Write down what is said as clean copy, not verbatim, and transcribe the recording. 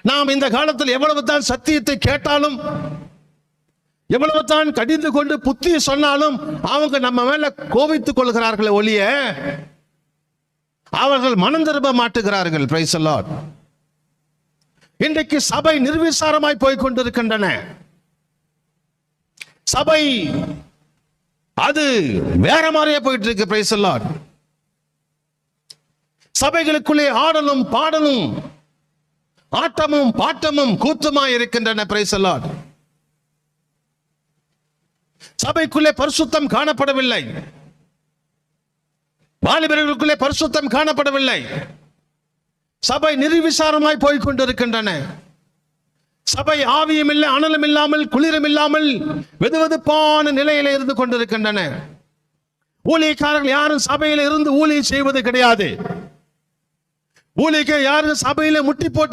நாம் இந்த காலத்தில் எவ்வளவு தான் சத்தியத்தை கேட்டாலும், எவ்வளவு தான் கடிந்து கொண்டு புத்தி சொன்னாலும் அவங்க நம்ம மேல கோபித்துக் கொள்கிறார்களே ஒழிய அவர்கள் மனம் திரும்ப மாட்டுகிறார்கள். Praise the Lord. இன்றைக்கு சபை நிர்விசாரமாய் போய் கொண்டிருக்கின்றன. சபை அது வேற மாதிரியே போயிட்டு இருக்கு. Praise the Lord. சபைகளுக்குள்ளே ஆடலும் பாடலும் ஆட்டமும் பாட்டமும் கூத்துமாய் இருக்கின்றன. Praise the Lord. சபைக்குள்ளே பரிசுத்தம் காணப்படவில்லை. வாலிபர்களுக்குள்ளே பரிசுத்தம் காணப்படவில்லை. சபை நிர்விசாரமாய் போய் கொண்டிருக்கின்றன. சபை ஆவியும் இல்லை, அனலும் இல்லாமல், குளிரும் இல்லாமல் வெதுவெதுப்பான நிலையில இருந்து கொண்டிருக்கின்றன. ஊழியக்காரர்கள் யாரும் சபையில இருந்து ஊழியம் செய்வது கிடையாது. ஊழியர்கள் யாரும் சபையில முட்டி போட்டு